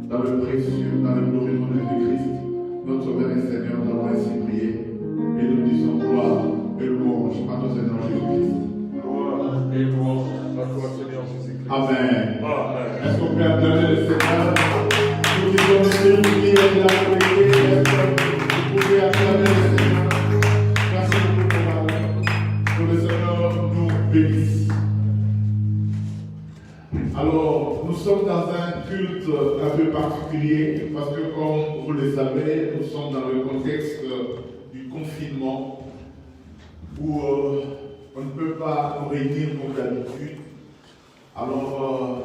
dans le précieux, dans le glorieux nom de Jésus-Christ, notre Sauveur et Seigneur, nous avons ainsi prié et nous disons gloire et louange à notre Seigneur Jésus-Christ. Gloire et louange à toi, Seigneur Jésus-Christ. Amen. Amen. Est-ce qu'on peut acclamer le Seigneur? Nous qui sommes ici, nous qui sommes là, vous pouvez acclamer le Seigneur. Merci beaucoup pour la que le Seigneur nous bénisse. Alors, nous sommes dans un culte un peu particulier parce que, comme vous le savez, nous sommes dans le contexte du confinement où on ne peut pas nous réunir comme d'habitude. Alors,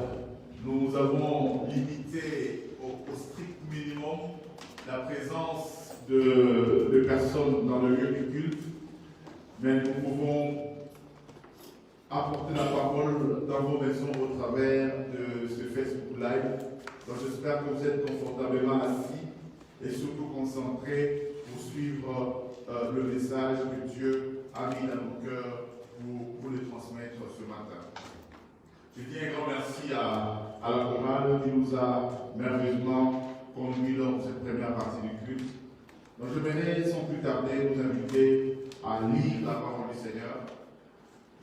nous avons limité au strict minimum la présence de personnes dans le lieu du culte, mais nous pouvons apporter la parole dans vos maisons au travers de ce Facebook Live. Donc j'espère que vous êtes confortablement assis et surtout concentrés pour suivre le message que Dieu a mis dans nos cœurs pour vous le transmettre ce matin. Je dis un grand merci à la chorale qui nous a merveilleusement conduits dans cette première partie du culte. Donc je vais sans plus tarder vous inviter à lire la parole du Seigneur.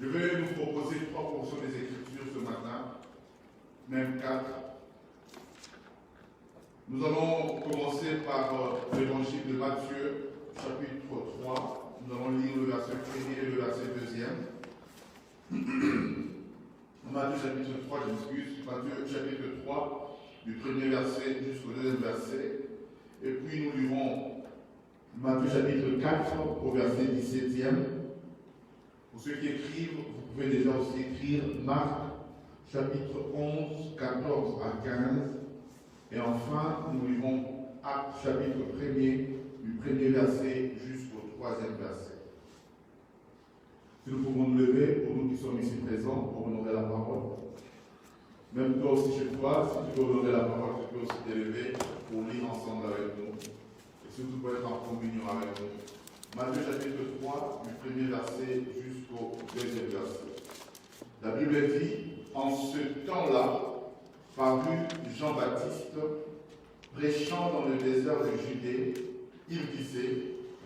Je vais nous proposer 3 portions des Écritures ce matin, même 4. Nous allons commencer par l'évangile de Matthieu, chapitre 3. Nous allons lire le verset 1er et le verset 2e. Matthieu chapitre 3, Matthieu chapitre 3, du 1er verset jusqu'au 2e verset. Et puis nous lirons Matthieu chapitre 4 au verset 17e. Pour ceux qui écrivent, vous pouvez déjà aussi écrire Marc chapitre 11, 14 à 15. Et enfin, nous lirons Actes chapitre 1er, du 1er verset jusqu'au 3e verset. Si nous pouvons nous lever, pour nous qui sommes ici présents, pour honorer la parole. Même toi aussi chez toi, si tu veux honorer la parole, tu peux aussi t'élever pour lire ensemble avec nous. Et surtout pour être en communion avec nous. Matthieu chapitre 3, du 1er verset jusqu'au 2e verset. La Bible dit, en ce temps-là, parut Jean-Baptiste, prêchant dans le désert de Judée, il disait,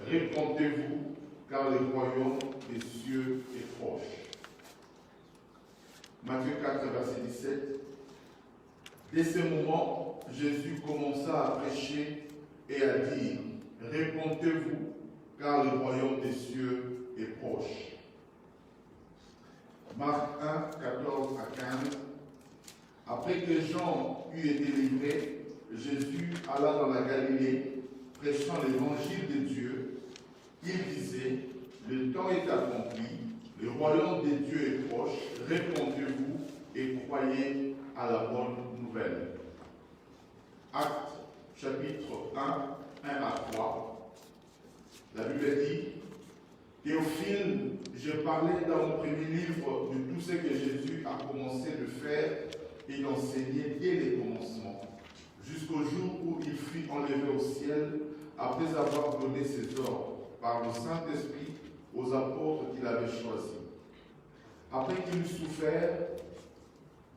répentez-vous, car le royaume des cieux est proche. Matthieu 4, verset 17. Dès ce moment, Jésus commença à prêcher et à dire, répentez-vous, car le royaume des cieux est proche. Marc 1, 14 à 15. Après que Jean eut été livré, Jésus alla dans la Galilée, prêchant l'évangile de Dieu. Il disait, le temps est accompli, le royaume des dieux est proche, répondez-vous et croyez à la bonne nouvelle. Actes chapitre 1, 1 à 3. La Bible dit, Théophile, je parlais dans mon premier livre de tout ce que Jésus a commencé de faire et d'enseigner dès les commencements, jusqu'au jour où il fut enlevé au ciel, après avoir donné ses ordres par le Saint-Esprit aux apôtres qu'il avait choisis. Après qu'il eut souffert,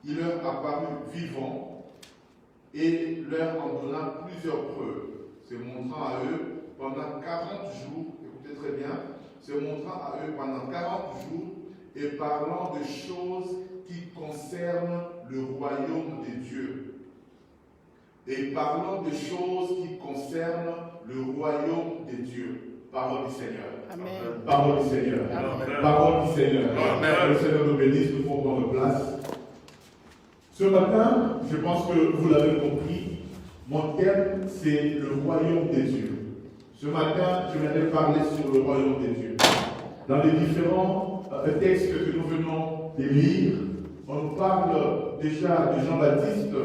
il leur apparut vivant et leur en donna plusieurs preuves, se montrant à eux pendant 40 jours, écoutez très bien, se montrant à eux pendant 40 jours et parlant de choses qui concernent le royaume des dieux. Et parlant de choses qui concernent le royaume des dieux. Parole du Seigneur. Amen. Parole du Seigneur. Amen. Parole du Seigneur. Amen. Le Seigneur nous bénisse, nous pouvons prendre place. Ce matin, je pense que vous l'avez compris, mon thème, c'est le royaume des dieux. Ce matin, je vais parler sur le royaume des dieux. Dans les différents textes que nous venons de lire, on nous parle déjà de Jean-Baptiste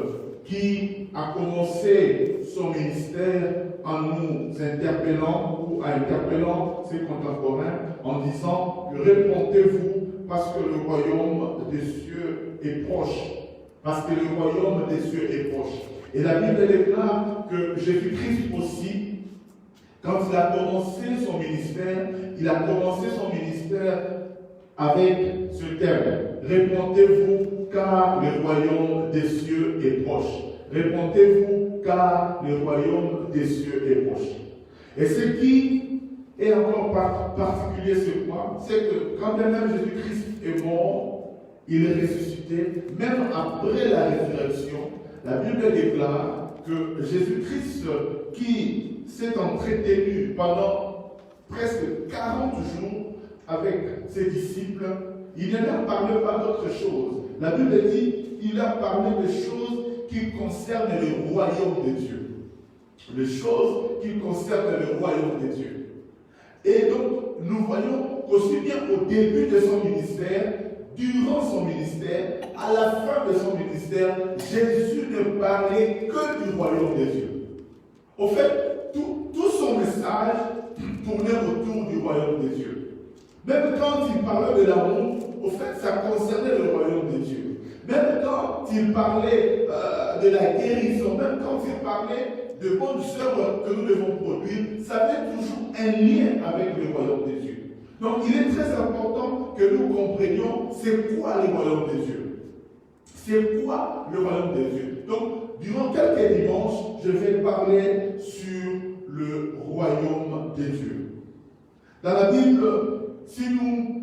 qui a commencé son ministère en nous interpellant ou en interpellant ses contemporains en disant « Répondez-vous parce que le royaume des cieux est proche. » Parce que le royaume des cieux est proche. Et la Bible déclare que Jésus-Christ aussi, quand il a commencé son ministère, il a commencé son ministère avec ce terme. Répondez-vous car le royaume des cieux est proche. répondez-vous, car le royaume des cieux est proche. Et ce qui est encore particulier ce point, c'est que quand même Jésus-Christ est mort, il est ressuscité, même après la résurrection, la Bible déclare que Jésus-Christ, qui s'est entretenu pendant presque 40 jours avec ses disciples, il ne leur parlait pas d'autre chose. La Bible dit qu'il a parlé des choses qui concernent le royaume de Dieu. Les choses qui concernent le royaume de Dieu. Et donc, nous voyons qu'aussi bien au début de son ministère, durant son ministère, à la fin de son ministère, Jésus ne parlait que du royaume de Dieu. Au fait, tout son message tournait autour du royaume de Dieu. Même quand il parlait de l'amour, au fait, ça concernait le royaume de Dieu. Même quand il parlait de la guérison, même quand il parlait de bonnes œuvres que nous devons produire, ça avait toujours un lien avec le royaume de Dieu. Donc, il est très important que nous comprenions c'est quoi le royaume de Dieu. C'est quoi le royaume de Dieu. Donc, durant quelques dimanches, je vais parler sur le royaume de Dieu. Dans la Bible, si nous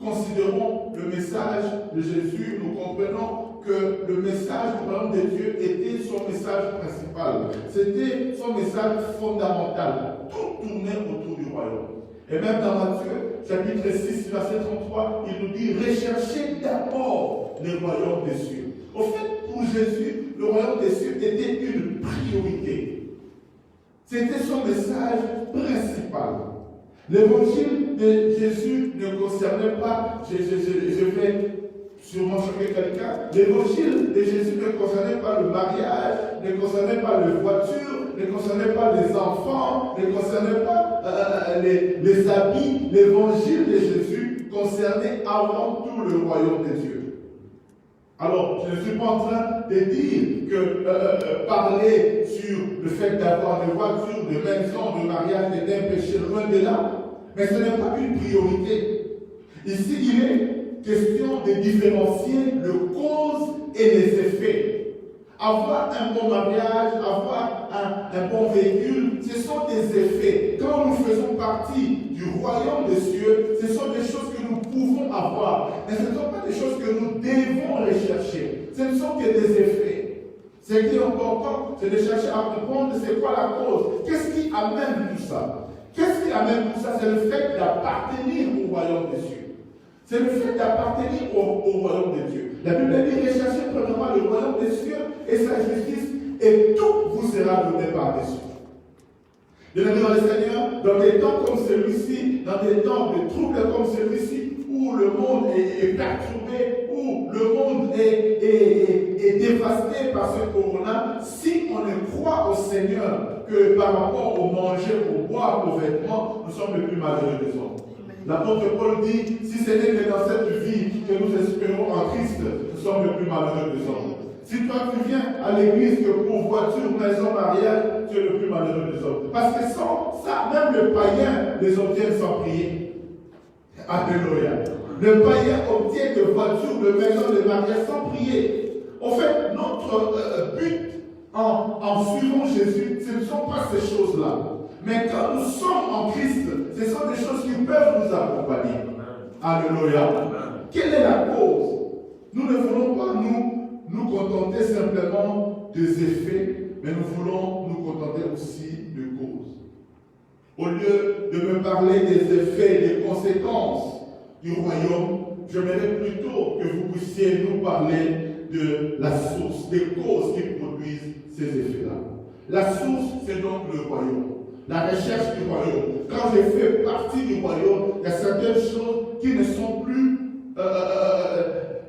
considérons le message de Jésus, nous comprenons que le message du royaume de Dieu était son message principal. C'était son message fondamental. Tout tournait autour du royaume. Et même dans Matthieu, chapitre 6, verset 33, il nous dit « Recherchez d'abord le royaume des cieux ». Au fait, pour Jésus, le royaume des cieux était une priorité. C'était son message principal. L'évangile de Jésus ne concernait pas, je vais sûrement choquer quelqu'un, l'évangile de Jésus ne concernait pas le mariage, ne concernait pas les voitures, ne concernait pas les enfants, ne concernait pas les habits. L'évangile de Jésus concernait avant tout le royaume de Dieu. Alors, je ne suis pas en train de dire que parler sur le fait d'avoir des voitures, des maisons, de mariage est un péché, loin de là. Mais ce n'est pas une priorité. Ici, il est question de différencier les causes et les effets. Avoir un bon mariage, avoir un bon véhicule, ce sont des effets. Quand nous faisons partie du royaume des cieux, ce sont des choses que nous pouvons avoir. Mais ce ne sont pas des choses que nous devons rechercher. Ce ne sont que des effets. Ce qui est important, c'est de chercher à comprendre c'est quoi la cause. Qu'est-ce qui amène tout ça? Qu'est-ce qui amène tout ça? C'est le fait d'appartenir au royaume des cieux. C'est le fait d'appartenir au royaume de Dieu. La Bible dit recherchez premièrement le royaume des cieux et sa justice, et tout vous sera donné par-dessus. Bien-aimés dans le Seigneur, dans des temps comme celui-ci, dans des temps de troubles comme celui-ci, où le monde est perturbé, où le monde est dévasté par ce corona, si on ne croit au Seigneur que par rapport au manger, au boire, aux vêtements, nous sommes les plus malheureux des hommes. L'apôtre Paul dit, si ce n'est que dans cette vie que nous espérons en Christ, nous sommes les plus malheureux des hommes. Si toi tu viens à l'église que pour voiture, maison, mariage, tu es le plus malheureux des hommes. Parce que sans ça, même le païen les obtient sans prier. Alléluia. Le païen obtient de voitures, de maisons, de mariage sans prier. En fait, notre but en suivant Jésus, ce ne sont pas ces choses-là. Mais quand nous sommes en Christ, ce sont des choses qui peuvent nous accompagner. Alléluia. Quelle est la cause? Nous ne voulons pas nous contenter simplement des effets, mais nous voulons nous contenter aussi de causes. Au lieu de me parler des effets et des conséquences du royaume, j'aimerais plutôt que vous puissiez nous parler de la source, des causes qui produisent ces effets-là. La source, c'est donc le royaume. La recherche du royaume. Quand je fais partie du royaume, il y a certaines choses qui ne sont plus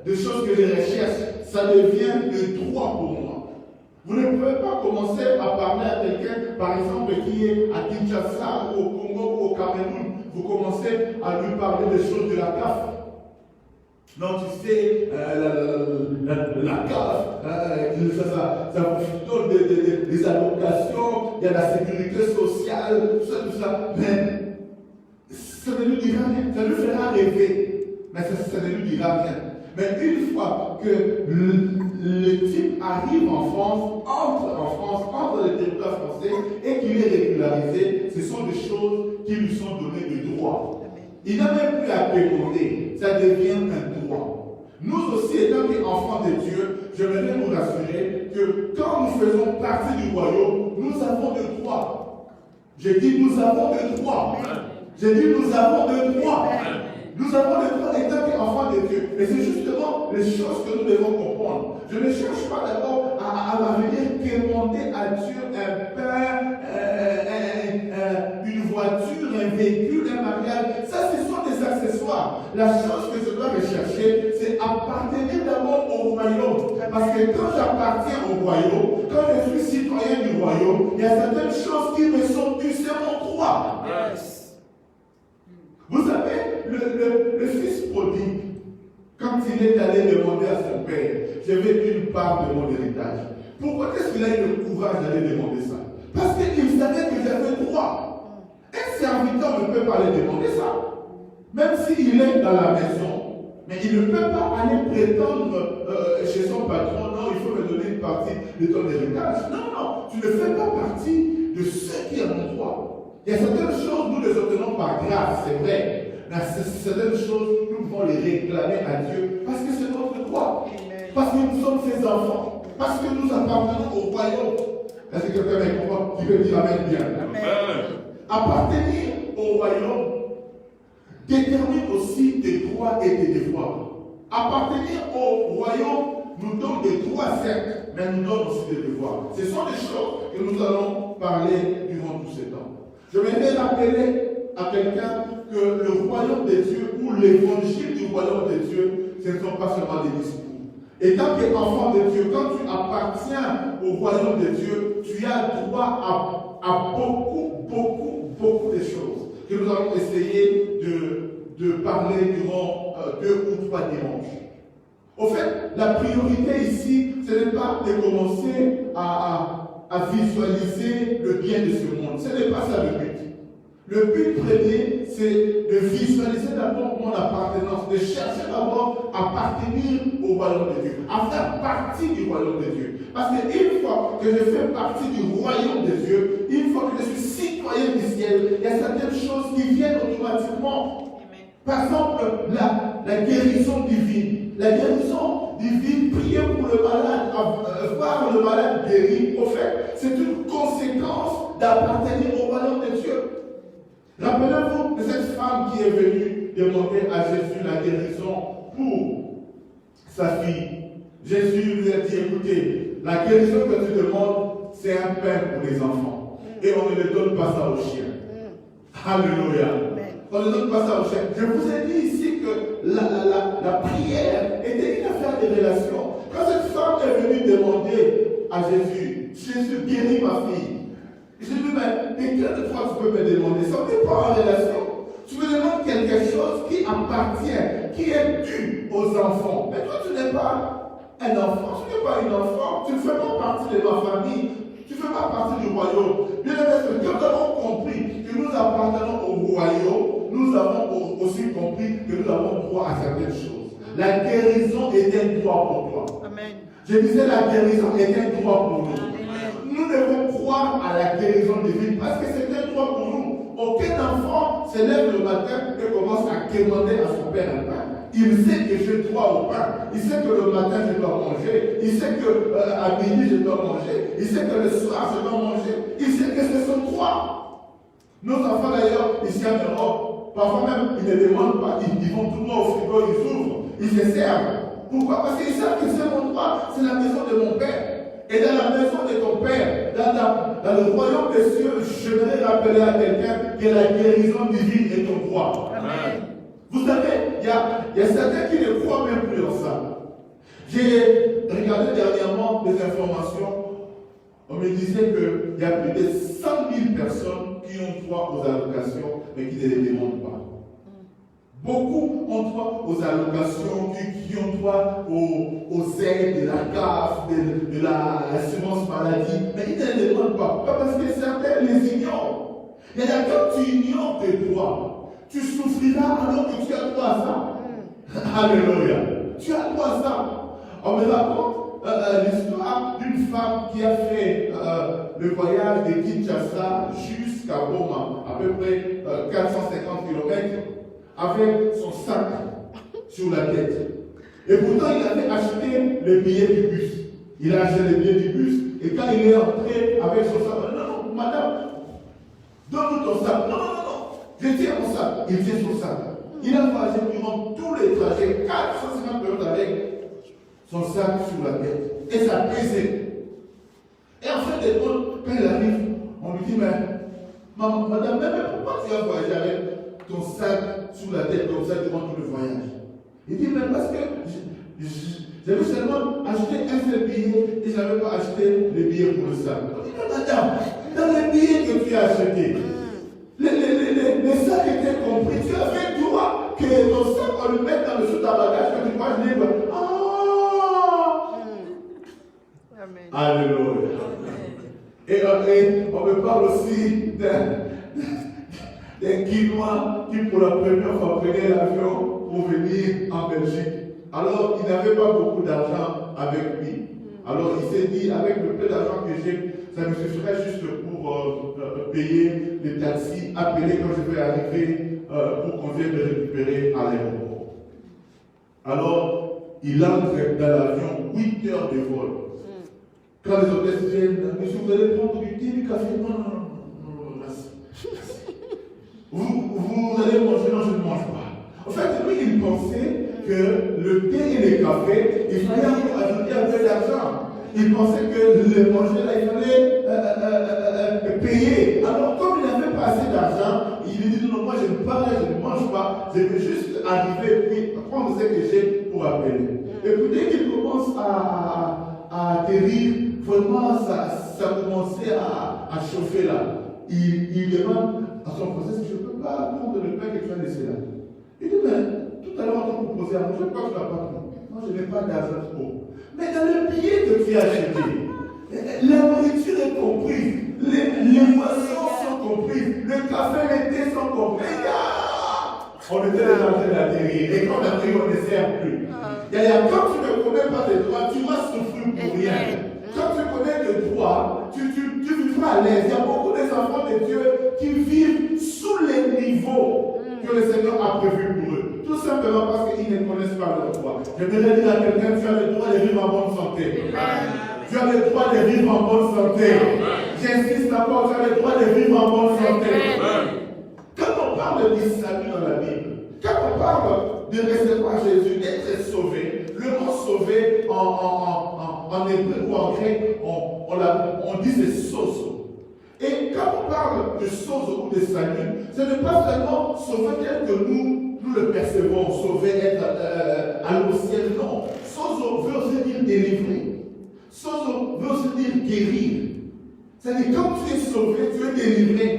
des choses que je recherche. Ça devient le droit pour moi. Vous ne pouvez pas commencer à parler à quelqu'un, par exemple, qui est à Kinshasa, ou au Congo, ou au Cameroun. Vous commencez à lui parler des choses de la CAF. Non, tu sais, la CAF, ça vous donne des allocations, il y a la sécurité sociale, tout ça. Mais ça ne lui dira rien, ça lui fera rêver, mais ça ne lui dira rien. Mais une fois que le type arrive en France, entre le territoire français et qu'il est régularisé, ce sont des choses qui lui sont données de droit. Il n'a même plus à demander, ça devient un droit. Nous aussi, étant qu'enfants de Dieu, je voudrais vous rassurer que quand nous faisons partie du royaume, nous avons des droits. J'ai dit nous avons des droits. J'ai dit nous avons des droits. Nous avons le droit étant qu'enfants de Dieu. Et c'est justement les choses que nous devons comprendre. Je ne cherche pas d'abord à venir demander à Dieu un père, une voiture, un véhicule, un mariage. Ça, ce sont des accessoires. La chose que je dois rechercher, c'est appartenir d'abord au royaume. Parce que quand j'appartiens au royaume, quand je suis citoyen du royaume, il y a certaines choses qui me sont dues. C'est mon droit. Vous savez, le fils prodigue, quand il est allé demander à son père, je veux une part de mon héritage. Pourquoi est-ce qu'il a eu le courage d'aller demander ça? Parce qu'il savait que j'avais droit. Un serviteur ne peut pas aller demander ça. Même s'il est dans la maison, mais il ne peut pas aller prétendre chez son patron, non, il faut me donner une partie de ton héritage. Non, tu ne fais pas partie de ce qui est mon droit. Il y a certaines choses, nous les obtenons par grâce, c'est vrai. Mais certaines choses, nous devons les réclamer à Dieu parce que c'est notre droit. Parce que nous sommes ses enfants. Parce que nous appartenons au royaume. Est-ce que quelqu'un est content qui veut dire Amen bien? Amen. Appartenir au royaume détermine aussi des droits et des devoirs. Appartenir au royaume nous donne des droits, certes, mais nous donne aussi des devoirs. Ce sont des choses que nous allons parler durant tous ces temps. Je vais rappeler à quelqu'un que le royaume de Dieu ou l'évangile du royaume de Dieu, ce ne sont pas seulement des discours. Et tant qu'enfant de Dieu, quand tu appartiens au royaume de Dieu, tu as droit à beaucoup de choses que nous allons essayer de parler durant 2 ou 3 dimanches. Au fait, la priorité ici, ce n'est pas de commencer à visualiser le bien de ce monde. Ce n'est pas ça le but. Le but premier, c'est de visualiser d'abord mon appartenance, de chercher d'abord à appartenir au royaume de Dieu, à faire partie du royaume de Dieu. Parce qu'une fois que je fais partie du royaume de Dieu, une fois que je suis citoyen du ciel, il y a certaines choses qui viennent automatiquement. Par exemple, la guérison divine. La guérison divine, prier pour le malade, voir le malade guéri, au fait, c'est une conséquence d'appartenir au royaume de Dieu. Rappelez-vous de cette femme qui est venue demander à Jésus la guérison pour sa fille. Jésus lui a dit, écoutez, la guérison que tu demandes, c'est un pain pour les enfants. Et on ne donne pas ça aux chiens. Alléluia. On ne donne pas ça aux chiens. Je vous ai dit ici que la prière était une affaire de relation. Quand cette femme est venue demander à Jésus, Jésus guérit ma fille. Je lui dis, mais quelle de toi tu peux me demander ça? On n'est pas en relation. Tu me demandes quelque chose qui appartient, qui est dû aux enfants. Mais toi, tu n'es pas un enfant, tu n'es pas une enfant, tu ne fais pas partie de ma famille, tu ne fais pas partie du royaume. Bien évidemment, quand nous avons compris que nous appartenons au royaume, nous avons aussi compris que nous avons droit à certaines choses. La guérison est un droit pour toi. Amen. Je disais, la guérison est un droit pour nous. Nous devons croire à la guérison divine parce que c'est un droit pour nous. Aucun enfant se lève le matin et commence à demander à son père un pain. Il sait que j'ai droit au pain. Il sait que le matin je dois manger. Il sait qu'à midi je dois manger. Il sait que le soir je dois manger. Il sait que c'est son droit. Nos enfants d'ailleurs, ici en Europe, parfois même ils ne demandent pas. Ils vont tout le monde au frigo, ils ouvrent, ils se servent. Pourquoi? Parce qu'ils savent que c'est mon droit, c'est la maison de mon père. Et dans la maison de ton père, dans le royaume des cieux, je voudrais rappeler à quelqu'un que la guérison divine est ton droit. Amen. Vous savez, il y a certains qui ne croient même plus en ça. J'ai regardé dernièrement des informations. On me disait qu'il y a plus de 100 000 personnes qui ont droit aux allocations, mais qui ne les demandent pas. Beaucoup ont droit aux allocations, qui ont droit aux aides de la CAF, de l'assurance maladie, mais ils ne les demandent pas. Parce que certains les ignorent. Et là, quand tu ignores tes droits, tu souffriras alors que tu as droit à ça. Alléluia. Tu as droit à ça. On me raconte l'histoire d'une femme qui a fait le voyage de Kinshasa jusqu'à Goma, à peu près 450 km, avec son sac sur la tête. Et pourtant, il avait acheté le billet du bus. Il a acheté le billet du bus, et quand il est entré avec son sac, non, non, madame, donne-nous ton sac. Non, non, non, non, je tiens mon sac. Il tient son sac. Il a voyagé durant tous les trajets, 450 km avec son sac sur la tête. Et ça pesait. Et en fait, quand il arrive, on lui dit, mais madame, pourquoi tu as voyagé avec ton sac sur la tête comme ça durant tout le voyage? Il dit, mais parce que j'avais seulement acheté un seul billet et je n'avais pas acheté le billet pour le sac. On dit, mais madame, dans les billets que tu as achetés, les sacs étaient compris. Tu avais droit que ton sac, on le mette dans le sous-tabagage que tu vas libre. Amen. Alléluia. Et on me parle aussi d'un Guinois qui pour la première fois prenait l'avion pour venir en Belgique. Alors il n'avait pas beaucoup d'argent avec lui. Alors il s'est dit, avec le peu d'argent que j'ai, ça me suffirait juste pour payer les taxis, appeler quand je vais arriver pour qu'on vienne me récupérer à l'aéroport. Alors il entre dans l'avion 8 heures de vol. Quand les hôtesses viennent, monsieur, vous allez prendre du thé, du café? Non, non, non, merci. Vous allez manger? Non, je ne mange pas. En fait, lui, il pensait que le thé et le café, il fallait encore ajouter un peu d'argent. Il pensait que le manger, là, il fallait payer. Alors, comme il n'avait pas assez d'argent, il dit, non, moi, je ne parle, je ne mange pas, je vais juste arriver, puis prendre ce que j'ai pour appeler. Et puis, dès qu'il commence à atterrir, vraiment, ça commençait à chauffer là. Il demande à son procès, je ne peux pas prendre le pain que tu as laissé là. Il dit, mais tout à l'heure, on t'a proposé à manger, pourquoi tu ne l'as pas pris? Moi, je n'ai pas d'argent trop. Mais dans le billet que tu as acheté, la nourriture est comprise, les boissons sont comprises, le café, les thés sont compris. On était déjà en train d'atterrir, et quand on atterrit, on ne sert plus. Quand tu ne connais pas tes droits, tu vas souffrir pour rien. Quand tu connais tes droits, tu vivras à l'aise. Il y a beaucoup d'enfants de Dieu qui vivent sous les niveaux que le Seigneur a prévus pour eux. Tout simplement parce qu'ils ne connaissent pas leurs droits. Je voudrais dire à quelqu'un, tu as le droit de vivre en bonne santé. Tu as le droit de vivre en bonne santé. J'insiste encore, tu as le droit de vivre en bonne santé. Quand on parle du salut dans la Bible, quand on parle de recevoir Jésus, d'être sauvé, le mot sauvé en hébreu ou en grec, on dit c'est sozo. Et quand on parle de sozo ou de salut, ce n'est pas seulement sauver tel que nous le percevons, sauver, être aller au ciel, non. Sozo veut aussi dire délivrer. Sozo veut aussi dire guérir. C'est-à-dire quand tu es sauvé, tu es délivré.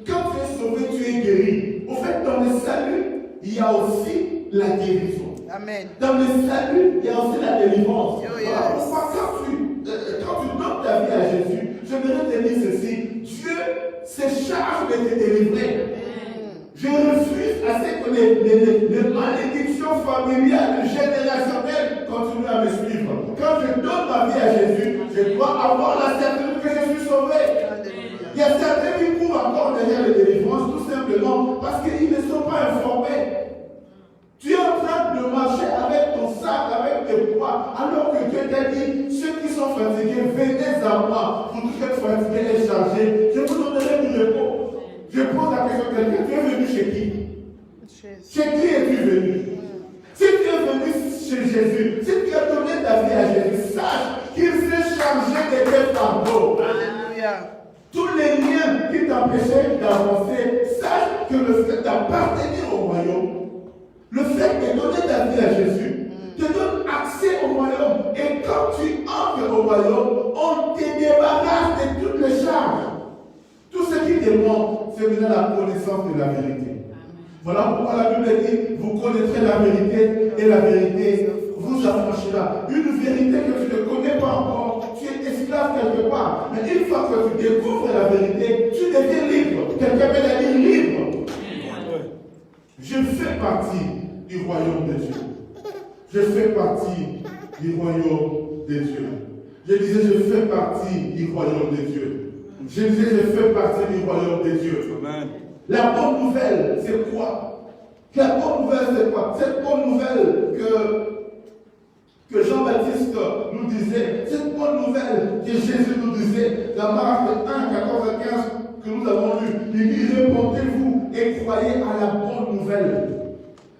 Quand tu es sauvé, tu es guéri. Au fait, dans le salut, il y a aussi la guérison. Amen. Dans le salut, il y a aussi la délivrance. Yes. Voilà pourquoi quand tu donnes ta vie à Jésus, je voudrais te dire ceci, Dieu se charge de te délivrer. Je refuse à ce que les malédictions familiales, générationnelles continuent à me suivre. Quand je donne ma vie à Jésus, je dois avoir la certitude que je suis sauvé. Il y a certains qui courent encore derrière les délivrances, tout simplement parce qu'ils ne sont pas informés. Tu es en train de marcher avec ton sac, avec tes poids, alors que Dieu t'a dit, ceux qui sont fatigués, venez à moi. Vous tous êtes fatigués et chargés, je vous donnerai du repos. Je pose la question à quelqu'un, tu es venu chez qui? Chez qui es-tu venu? Si tu es venu chez Jésus, si tu as donné ta vie à Jésus, sache qu'il s'est chargé de tes fardeaux. Alléluia. Tous les liens qui t'empêchaient d'avancer, sache que le fait d'appartenir au royaume, le fait de donner ta vie à Jésus, te donne accès au royaume. Et quand tu entres au royaume, on te débarrasse de toutes les charges. Tout ce qui demande, c'est maintenant la connaissance de la vérité. Voilà pourquoi la Bible dit, vous connaîtrez la vérité et la vérité vous affranchira. Une vérité que tu ne connais pas encore, tu es esclave quelque part. Mais une fois que tu découvres la vérité, tu deviens libre. Quelqu'un peut la dire libre. Je fais partie du royaume de Dieu. Je fais partie du royaume de Dieu. Je disais, je fais partie du royaume de Dieu. Je disais, je fais partie du royaume de Dieu. Amen. La bonne nouvelle, c'est quoi? La bonne nouvelle, c'est quoi? Cette bonne nouvelle que Jean-Baptiste nous disait, cette bonne nouvelle que Jésus nous disait dans Marc 1, 14 à 15 que nous avons lu, il dit, répondez-vous et croyez à la bonne nouvelle.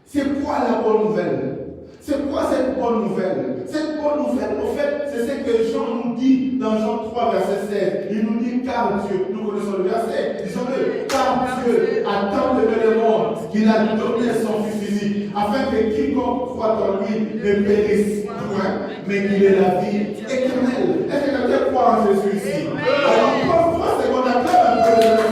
C'est quoi la bonne nouvelle? C'est quoi cette bonne nouvelle? Cette bonne nouvelle, en fait, c'est ce que Jean nous dit dans Jean 3, verset 16. Il nous dit, car Dieu, nous connaissons le verset, disons-le, car Dieu a tant aimé le monde qu'il a donné son Fils unique, afin que quiconque croit en lui ne périsse point, mais qu'il ait la vie éternelle. Est-ce que quelqu'un croit en Jésus ici? Alors, pourquoi c'est qu'on acclame un peu de Jésus?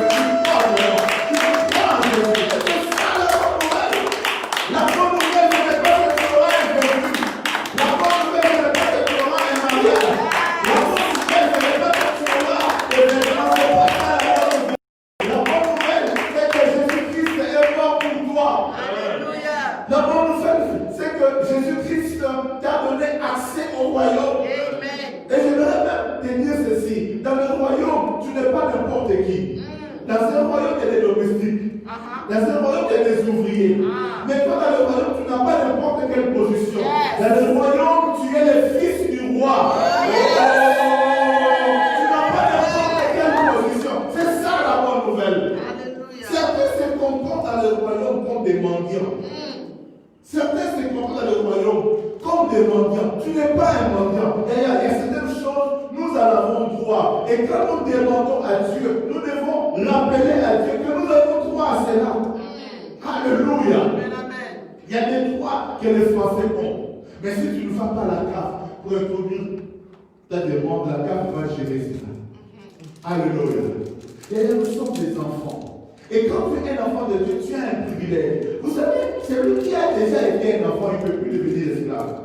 Dans un royaume, il y a des domestiques. Dans un royaume, il y a des ouvriers. Mais quand dans le royaume, tu n'as pas n'importe quelle position. Dans le royaume, tu es le fils du roi. Tu n'as pas n'importe quelle position. C'est ça la bonne nouvelle. Certains se comportent dans le royaume comme des mendiants. Certains se comportent dans le royaume comme des mendiants. Tu n'es pas un mendiant. Et il y a certaines choses, nous en avons droit. Et quand nous demandons à Dieu, nous devons rappeler à Dieu que nous avons droit à cela. Alléluia. Il y a des droits que les Français ont. Mais si tu ne vas pas à la CAF pour introduire ta demande, la CAF va gérer cela. Alléluia. Et nous sommes des enfants. Et quand tu es un enfant de Dieu, tu as un privilège. Vous savez, celui qui a déjà été un enfant, il ne peut plus devenir esclave.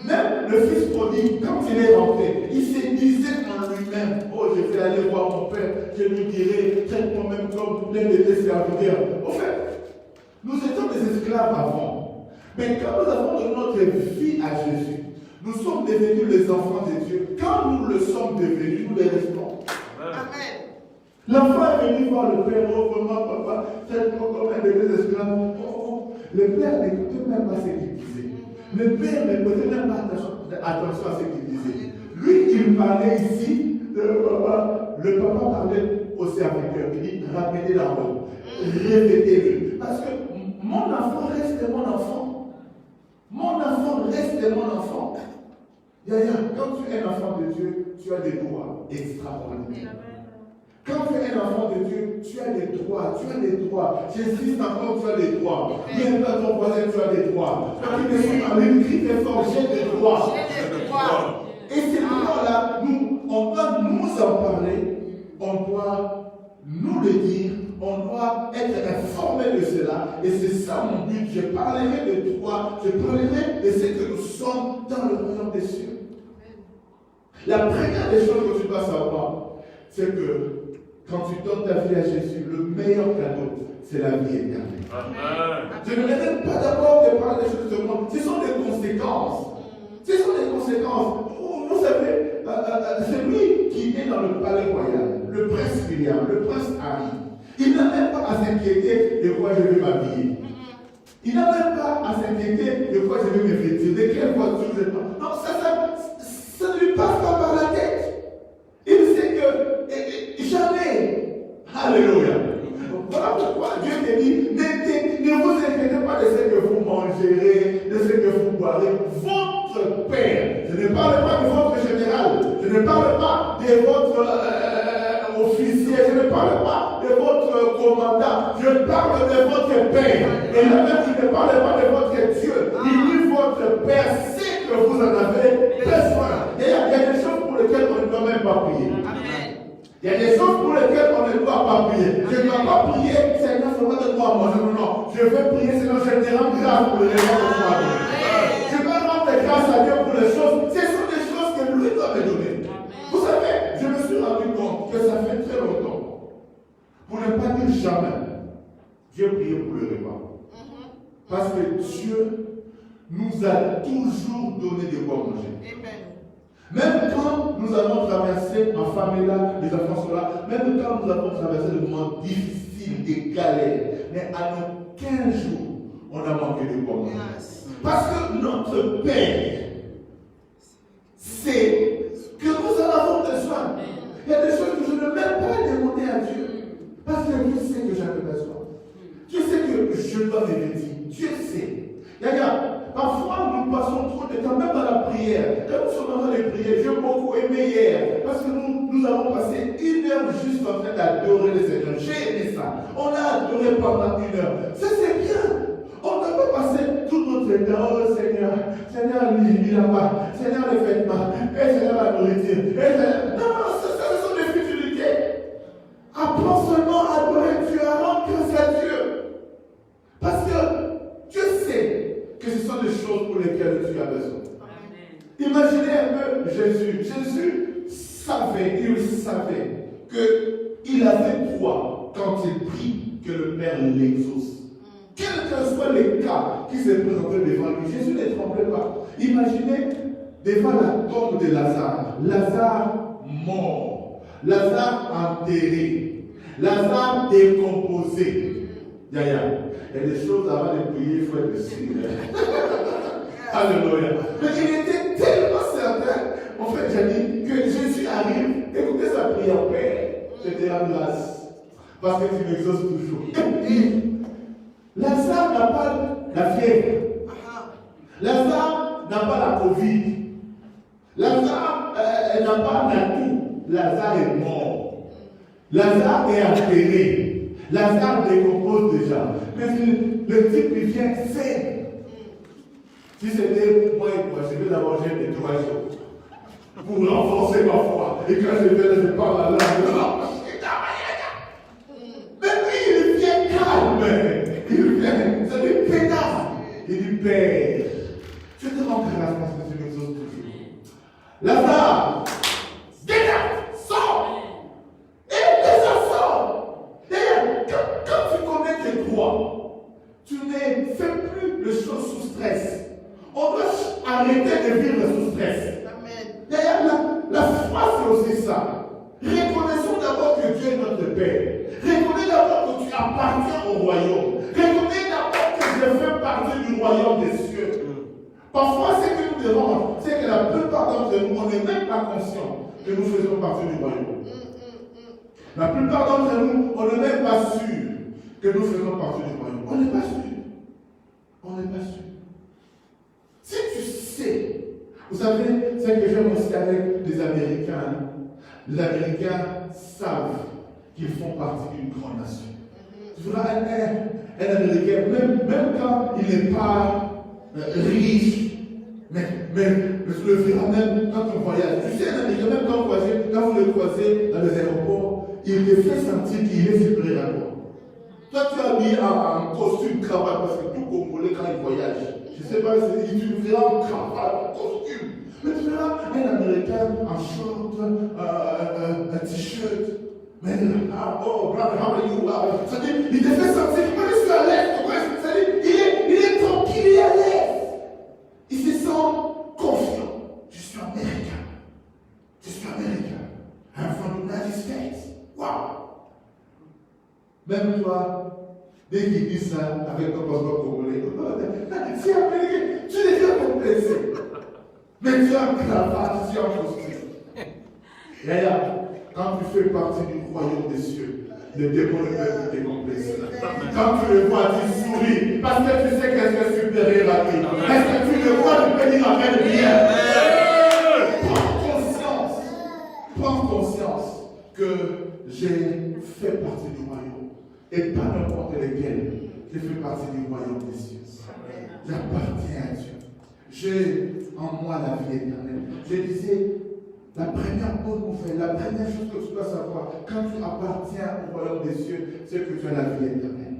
Même le fils prodigue, quand il est rentré, il se disait en lui-même, oh, je vais aller voir mon père, je lui dirai, traite-moi même comme l'un de tes serviteurs. En fait, nous étions des esclaves avant. Mais quand nous avons donné notre vie à Jésus, nous sommes devenus les enfants de Dieu. Quand nous le sommes devenus, nous les restons. Amen. L'enfant est venu voir le père, oh, vraiment, papa, traite-moi comme un de tes esclaves. Oh. Le père n'écoutait même pas ce qu'il disait. Le père ne posait même pas attention à ce qu'il disait. Lui, il parlait ici, le papa parlait au serviteur. Il dit, ramenez la robe, répétez-le. Parce que mon enfant reste mon enfant. Mon enfant reste mon enfant. Yaya, quand tu es un enfant de Dieu, tu as des droits extraordinaires. Quand tu es un enfant de Dieu, tu as des droits, J'existe encore, tu as des droits. Viens à ton voisin, tu as des droits. Quand tu me suis parlé, crie très fort, j'ai des droits. Et ces droits-là, on doit nous en parler, on doit nous le dire, on doit être informé de cela. Et c'est ça mon but. Je parlerai de toi, je parlerai de ce que nous sommes dans le royaume des cieux. La première des choses que tu dois savoir, c'est que quand tu donnes ta vie à Jésus, le meilleur cadeau, c'est la vie éternelle. Amen. Je ne vais même pas d'abord te parler des choses de ce monde. Ce sont des conséquences. Ce sont des conséquences. Vous savez, celui qui est dans le palais royal, le prince William, le prince Harry, il n'a même pas à s'inquiéter de quoi je vais m'habiller. Il n'a même pas à s'inquiéter de quoi je vais me vêtir, de quelle voiture je vais prendre. Non, ça ne lui passe pas par la tête. Il sait que jamais. Alléluia. Voilà pourquoi Dieu te dit, ne vous inquiétez pas de ce que vous mangerez, de ce que vous boirez. Votre Père, je ne parle pas de votre général, je ne parle pas de votre officier, je ne parle pas de votre commandant, je parle de votre Père. Et là même, il ne parle pas de votre Dieu. Il dit votre Père sait que vous en avez besoin. Et il y a des choses pour lesquelles on ne doit même pas prier. Il y a des choses pour lesquelles on ne doit pas prier. Je ne dois pas prier, Seigneur, fais-moi de moi manger. Non. Je vais prier, Seigneur, je te rends grâce pour les gens de moi. Je vais rendre grâce à Dieu pour les choses. Ce sont des choses que lui doit me donner. Vous savez, je me suis rendu compte que ça fait très longtemps. Pour ne pas dire jamais, Dieu prié pour le repas. Parce que Dieu nous a toujours donné de quoi manger. Même quand nous avons traversé, ma femme est là, les enfants sont là, même quand nous avons traversé des moments difficiles, des galères, mais à nos 15 jours, on a manqué de quoi? Parce que notre Père sait que nous en avons besoin. Il y a des choses que je ne vais même pas demander à Dieu. Parce que Dieu sait que j'en ai besoin. Dieu sait que je dois m'éviter. Dieu sait. Regarde, parfois nous passons trop de temps, même dans la prière. Quand nous sommes dans les prières, j'ai beaucoup aimé hier. Parce que nous avons passé 1 heure juste en train d'adorer le Seigneur. J'ai aimé ça. On a adoré pendant 1 heure. Ça c'est bien. On ne peut pas passer tout notre temps, oh Seigneur, Seigneur, il a pas, Seigneur, les vêtements, et Seigneur, la nourriture, et Seigneur. Non, ce sont des futilités. Apprends seulement à adorer Dieu, à rendre grâce à Dieu. Parce que Dieu sait que ce sont des choses pour lesquelles tu as besoin. Imaginez un peu Jésus. Jésus savait, il savait qu'il avait droit, quand il prie, que le Père l'exauce. Quels que soient les cas qui se présentaient devant lui, Jésus ne tremblait pas. Imaginez devant la tombe de Lazare. Lazare mort. Lazare enterré. Lazare décomposé. Il y a des choses avant de prier, il faut être sûr. Alléluia. Mais il était tellement certain, en fait, j'ai dit, que Jésus arrive, écoutez sa prière, Père, je te rends grâce. Parce que tu m'exauces toujours. Lazare n'a pas la fièvre. Lazare n'a pas la Covid. Lazare n'a pas la toux. Lazare est mort. Lazare est enterré. Lazare décompose déjà. Mais le type il vient sain. Si c'était moi et moi, je vais d'abord jeter des 3 jours pour renforcer ma foi. Et quand je vais, je parle à l'âme. Mais lui, il vient calme. Il vient, c'est du pénal. Il dit, Père, je te rends grâce parce que tu m'exauces toujours. Lazare, dégage, sors. Et déjà sort. Et quand tu connais tes droits, tu ne fais plus les choses sous stress. On doit arrêter de vivre sous stress. D'ailleurs, la foi, c'est aussi ça. Reconnaissons d'abord que Dieu est notre Père. Reconnais d'abord que tu appartiens au royaume. Reconnais d'abord que je fais partie du royaume des cieux. Parfois, ce que nous dérange, c'est que la plupart d'entre nous, on n'est même pas conscient que nous faisons partie du royaume. La plupart d'entre nous, on n'est même pas sûr que nous faisons partie du royaume. On n'est pas sûr. On n'est pas sûr. Si tu sais, vous savez, c'est que j'aime aussi avec les Américains. Les Américains savent qu'ils font partie d'une grande nation. Tu vois, un Américain, même quand il n'est pas riche, mais le verra même quand on voyage. Tu sais, un Américain, même quand vous le croisez dans les aéroports, il te fait sentir qu'il est supérieur à toi. Toi, tu as mis en costume, cravate, parce que tout Congolais, quand il voyage, je ne sais pas si tu le verras en cravate, en costume. Mais tu verras un Américain en short, un t-shirt. Mais oh, brother, how are you? C'est-à-dire, il te fait sentir, moi je suis à l'aise. C'est-à-dire, il est tranquille, il est à l'aise. Il se sent confiant. Je suis américain. Je suis américain. I'm from the United States. Wow. Même toi, dès qu'il dit ça avec ton passeport congolais, c'est américain. Tu deviens complexé. Mais tu as une cravate, tu as un costume. Regarde, quand tu fais partie du royaume des cieux, le démon ne peut te décomplexer. Quand tu le vois, tu souris, parce que tu sais qu'est-ce que est supérieur à lui. Est-ce que tu le vois, tu peux dire amen bien. Prends conscience que j'ai fait partie du royaume. Et pas n'importe lequel. J'ai fait partie du royaume des cieux. J'appartiens à Dieu. J'ai en moi la vie éternelle. Je disais, la première bonne nouvelle, la première chose que tu dois savoir, quand tu appartiens au royaume des cieux, c'est que tu as la vie éternelle.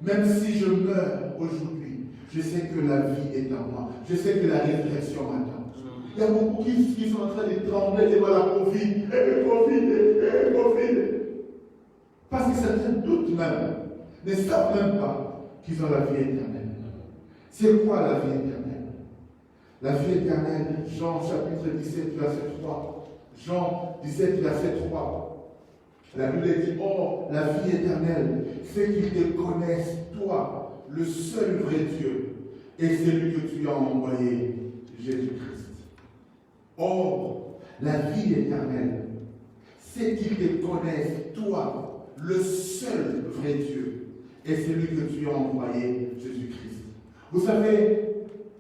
Même si je meurs aujourd'hui, je sais que la vie est en moi. Je sais que la résurrection m'attend. Il y a beaucoup qui sont en train de trembler devant la Covid. Covid. Parce que certains doutent même, ne savent même pas qu'ils ont la vie éternelle. C'est quoi la vie éternelle? La vie éternelle, Jean chapitre 17, verset 3. Jean 17, verset 3. La Bible dit, oh, la vie éternelle, c'est qu'ils te connaissent, toi, le seul vrai Dieu, et celui que tu as envoyé, Jésus-Christ. Or, la vie éternelle, c'est qu'ils te connaissent, toi, le seul vrai Dieu, et celui que tu as envoyé, Jésus-Christ. Vous savez,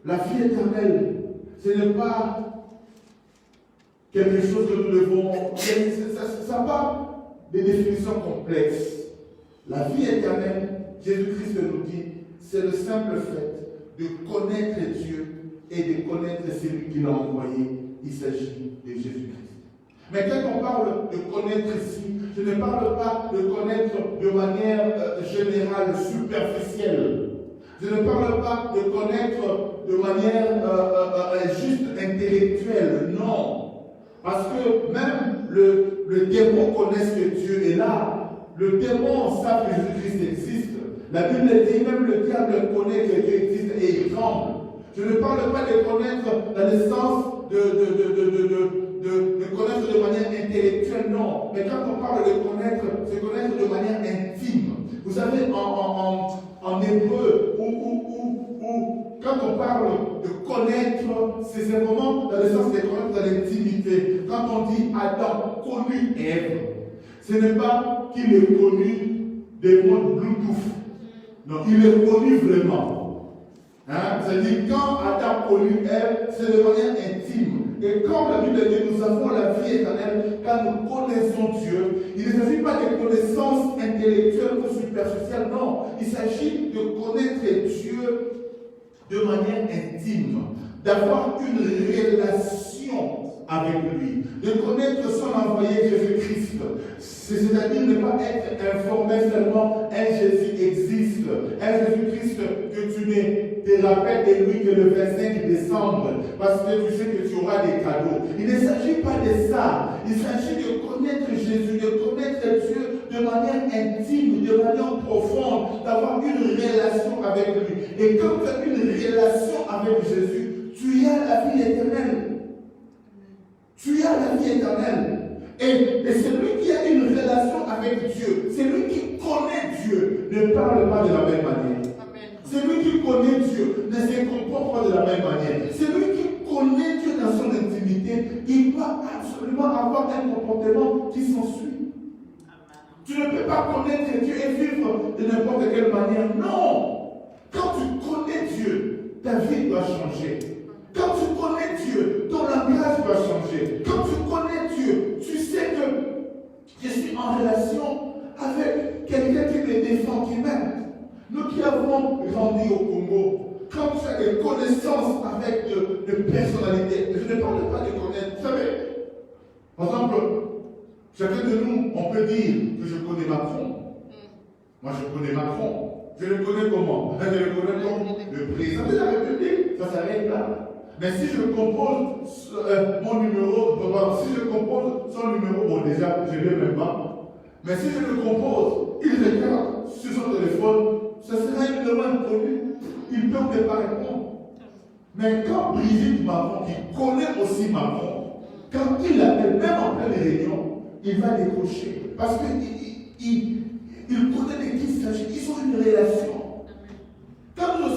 la vie éternelle, ce n'est pas quelque chose que nous devons... Ça n'a pas des définitions complexes. La vie éternelle, Jésus-Christ nous dit, c'est le simple fait de connaître Dieu et de connaître celui qui l'a envoyé. Il s'agit de Jésus-Christ. Mais quand on parle de connaître ici, je ne parle pas de connaître de manière générale, superficielle. Je ne parle pas de connaître de manière juste intellectuelle, non. Parce que même le démon connaît que Dieu est là. Le démon sait que Jésus-Christ existe. La Bible dit, même le diable connaît que Dieu existe et il tremble. Je ne parle pas de connaître dans le sens de connaître de manière intellectuelle, non. Mais quand on parle de connaître, c'est connaître de manière intime. Vous savez, en hébreu, quand on parle de connaître, c'est vraiment dans le sens de connaître dans l'intimité. Quand on dit Adam connu Ève, ce n'est pas qu'il est connu des modes Bluetooth. Non, il est connu vraiment. Hein? C'est-à-dire, quand Adam connu Ève, c'est de manière intime. Et comme la Bible dit, nous avons la vie éternelle quand nous connaissons Dieu. Il ne s'agit pas de connaissances intellectuelles ou superficielles, non. Il s'agit de connaître Dieu de manière intime, d'avoir une relation avec lui, de connaître son envoyé Jésus-Christ. C'est-à-dire ne pas être informé seulement, un Jésus existe, un Jésus-Christ que tu te rappelles de lui que le 25 décembre, parce que tu sais que tu auras des cadeaux. Il ne s'agit pas de ça. Il s'agit de connaître Jésus, de connaître Dieu de manière intime, de manière profonde, d'avoir une relation avec lui. Et quand tu as une relation avec Jésus, tu as la vie éternelle. Tu as la vie éternelle. Et celui qui a une relation avec Dieu, celui qui connaît Dieu, ne parle pas de la même manière. Celui qui connaît Dieu ne se comporte pas de la même manière. Celui qui connaît Dieu dans son intimité, il doit absolument avoir un comportement qui s'ensuit. Tu ne peux pas connaître Dieu et vivre de n'importe quelle manière. Non! Quand tu connais Dieu, ta vie doit changer. Quand tu connais Dieu, ton langage va changer. Quand tu connais Dieu, tu sais que je suis en relation avec quelqu'un qui me défend, qui m'aime. Nous qui avons grandi au Congo, quand tu as des connaissances avec de personnalités, je ne parle pas de connaître. Vous savez, par exemple, chacun de nous, on peut dire que je connais Macron. Moi, je connais Macron. Je le connais comment? Je le connais comme le président de la République. Ça s'arrête là. Mais si je compose mon numéro, si je compose son numéro, bon déjà, je ne l'ai même pas. Mais si je le compose, il regarde sur son téléphone, ce sera une demande connue. Il peut ne pas répondre. Mais quand Brigitte Macron, qui connaît aussi Macron, quand il l'appelle, même en pleine réunion, il va décrocher. Parce qu'il connaît de qui il s'agit. Ils ont une relation. Quand nous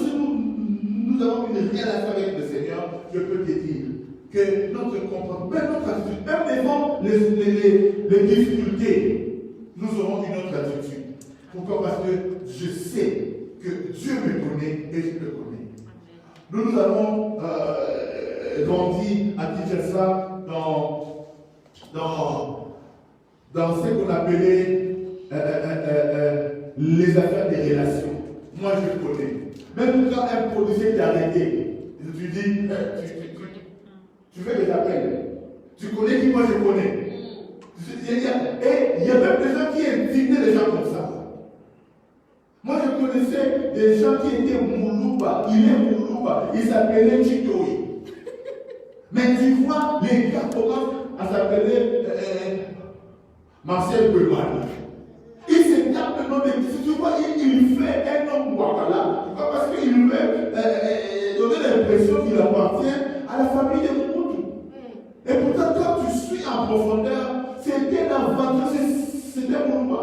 avons une relation avec le Seigneur, je peux te dire que notre comportement, même notre attitude, même devant les difficultés, nous aurons une autre attitude. Pourquoi? Parce que je sais que Dieu me connaît et je le connais. Nous avons grandi à Kinshasa dans ce qu'on appelait les affaires des relations. Moi, je connais. Même quand un policier est arrêté, tu dis, tu fais des appels. Tu connais qui moi je connais. Et il y a même des gens qui indignaient les gens comme ça. Moi, je connaissais des gens qui étaient Moulouba. Il est Moulouba. Il s'appelait Chitoui. Mais tu vois, les gars commencent à s'appeler Marcel Beuman. Il se tape le nom de Christ. Tu vois, il fait un homme Ouakala. Pourquoi? Parce qu'il veut donner l'impression qu'il appartient la famille de Mobutu. Et pourtant, quand tu suis en profondeur, c'était l'aventure, c'était Moumba.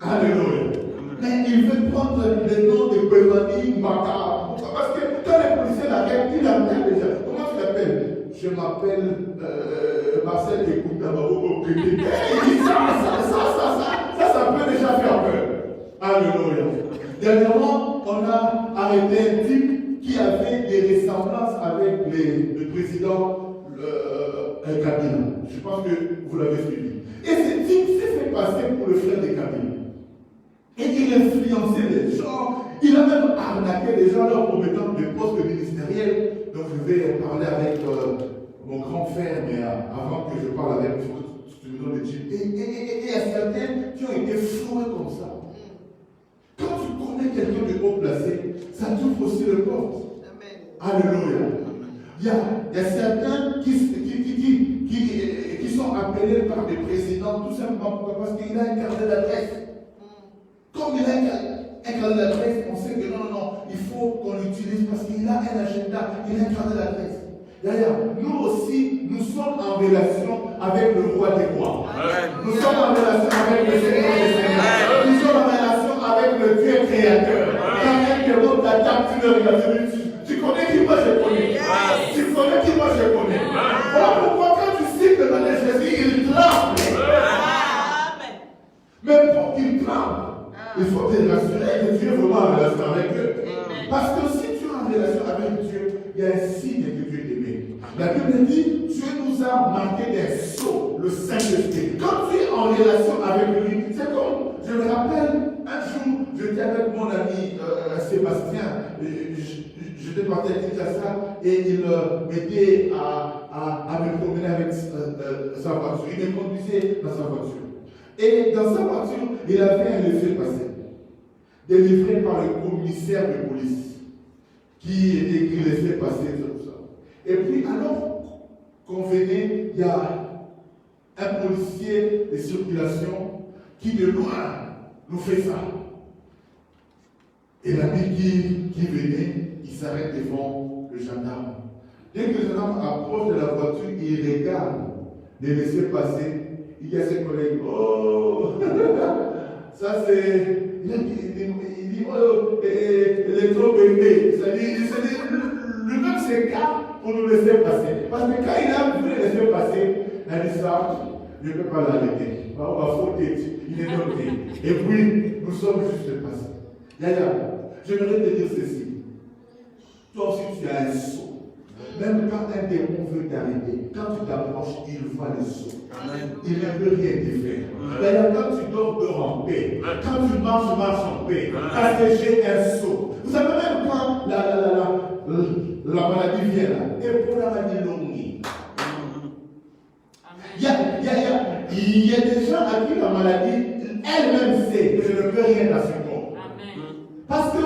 Alléluia. Mais il veut prendre le nom de Bemani Mbaka. Pourquoi? Parce que quand les policiers l'arrêtent, il l'appelle déjà. Comment tu l'appelles? Je m'appelle Marcel Ekouta Baboko Kété. Il dit ça peut déjà faire peur. Alléluia. Dernièrement, on a arrêté un type qui avait des ressemblances avec le président Kabila. Je pense que vous l'avez suivi. Et ce type s'est fait passer pour le frère de Kabila. Et il influençait les gens. Il a même arnaqué les gens leur promettant des postes ministériels. Donc je vais parler avec mon grand frère, mais avant que je parle avec vous, je te donne le titre. Et il y a certains qui ont été fourrés comme ça. Quand tu connais quelqu'un de haut placé, ça t'ouvre aussi le porte. Alléluia. Il y a certains qui sont appelés par des présidents tout simplement parce qu'il a un carnet d'adresse. Comme il a un carnet d'adresse, on sait que non, il faut qu'on l'utilise parce qu'il a un agenda, il a un carnet d'adresse. D'ailleurs, nous aussi, nous sommes en relation avec le roi des rois. Nous sommes en relation avec le Seigneur des Seigneurs. Nous sommes en relation avec le Dieu créateur. Quand il demande la table, tu le regardes. Tu connais qui moi je connais. Tu connais qui moi je connais. Voilà pourquoi quand tu cites le nom de Jésus, il tremble. Même pour qu'il tremble, il faut te rassurer que tu es vraiment en relation avec eux. Parce que si tu es en relation avec Dieu, il y a un signe que Dieu t'aimait. La Bible dit, Dieu nous a marqué des sceaux, le Saint-Esprit. Quand tu es en relation avec lui, c'est comme, je me rappelle, un jour, j'étais avec mon ami Sébastien, j'étais parti à Kinshasa et il m'aidait à me promener avec sa voiture. Il me conduisait dans sa voiture. Et dans sa voiture, il avait un laissez-passer, délivré par le commissaire de police, qui laissait passer tout ça. Et puis, alors qu'on venait, il y a un policier de circulation qui, de loin, nous fait ça. Et l'ami qui venait, il s'arrête devant le gendarme. Dès que le gendarme approche de la voiture, il regarde les laisser passer. Il dit à ses collègues, oh, ça c'est. Il dit, oh, il est trop bébé. C'est-à-dire, lui-même s'écarte pour nous laisser passer. Parce que quand il a voulu laisser passer, il dit ça, je ne peux pas l'arrêter. On va fauter, il est noté. Et puis, nous sommes juste passés. Yaya, j'aimerais te dire ceci. Toi aussi, tu as un saut. Même quand un démon veut t'arrêter, quand tu t'approches, il voit le saut. Il ne peut rien te faire. D'ailleurs, quand tu dors en paix. Quand tu marches en paix. Parce que j'ai un saut. Vous savez, même quand la maladie vient là, et pour la maladie longue. Il y a des gens à qui la maladie, elle-même sait que je ne peux rien à ce corps. Parce que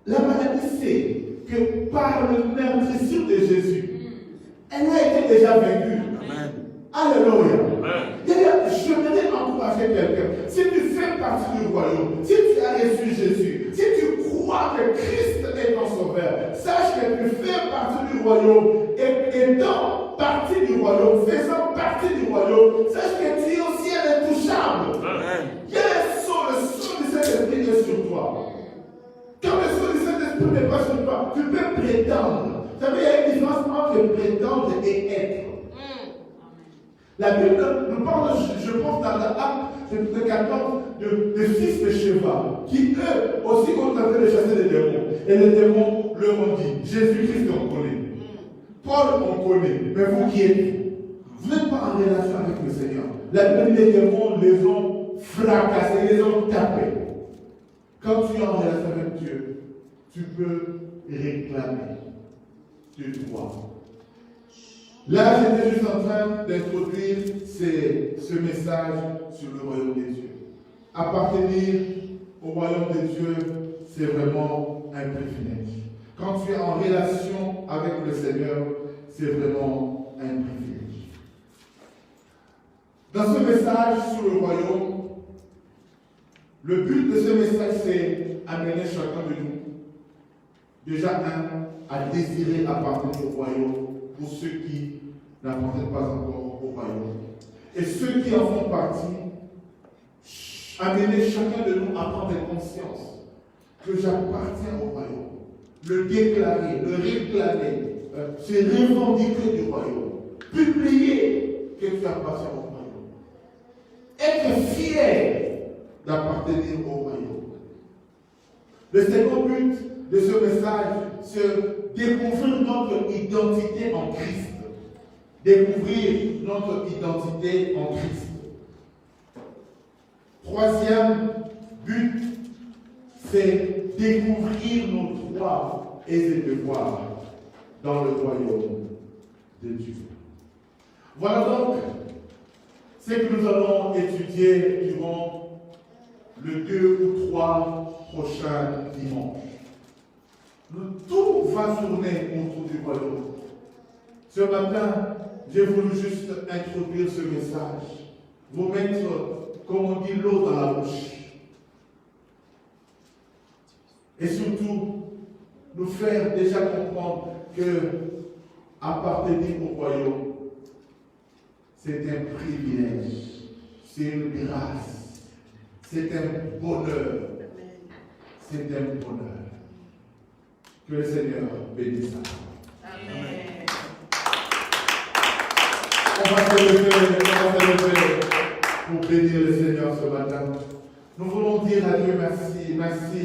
la maladie sait que par le meurtrissure de Jésus, elle a été déjà vaincue. Alléluia. Je voudrais encourager quelqu'un. Si tu fais partie du royaume, si tu as reçu Jésus, si tu crois que Christ est ton sauveur, sache que tu fais partie du royaume. Et étant partie du royaume, faisant partie du royaume, sache que tu es aussi un intouchable. Il y a un saut, le saut du Saint-Esprit est sur toi. Quand le saut du Saint-Esprit n'est pas sur toi, tu peux prétendre. Vous savez, il y a une différence entre prétendre et être. La Bible nous parle, je pense, dans l'Acte chapitre 14, de fils de Sheba, qui eux aussi ont tenté de chasser les démons. Et les démons leur ont dit, Jésus-Christ on connaît. Paul on connaît. Mais vous qui êtes, vous n'êtes pas en relation avec le Seigneur. La Bible, les démons les ont fracassés, les ont tapés. Quand tu es en relation avec Dieu, tu peux réclamer tes droits. Là, j'étais juste en train d'introduire ce message sur le royaume des dieux. Appartenir au royaume des dieux, c'est vraiment un privilège. Quand tu es en relation avec le Seigneur, c'est vraiment un privilège. Dans ce message sur le royaume, le but de ce message, c'est amener chacun de nous, déjà à désirer appartenir au royaume pour ceux qui n'appartiennent pas encore au royaume. Et ceux qui en font partie, amenez chacun de nous à prendre conscience que j'appartiens au royaume. Le déclarer, le réclamer, se revendiquer du royaume. Publier que tu appartiens au royaume. Être fier d'appartenir au royaume. Le second but de ce message, c'est découvrir notre identité en Christ. Découvrir notre identité en Christ. Troisième but, c'est découvrir nos droits et devoirs dans le royaume de Dieu. Voilà donc ce que nous allons étudier durant les 2 ou 3 prochains dimanches. Tout va tourner autour du royaume. Ce matin, j'ai voulu juste introduire ce message, vous mettre, comme on dit, l'eau dans la bouche. Et surtout, nous faire déjà comprendre que appartenir au royaume, c'est un privilège, c'est une grâce, c'est un bonheur. C'est un bonheur. Que le Seigneur bénisse. Amen. On va se lever pour bénir le Seigneur ce matin. Nous voulons dire à Dieu merci, merci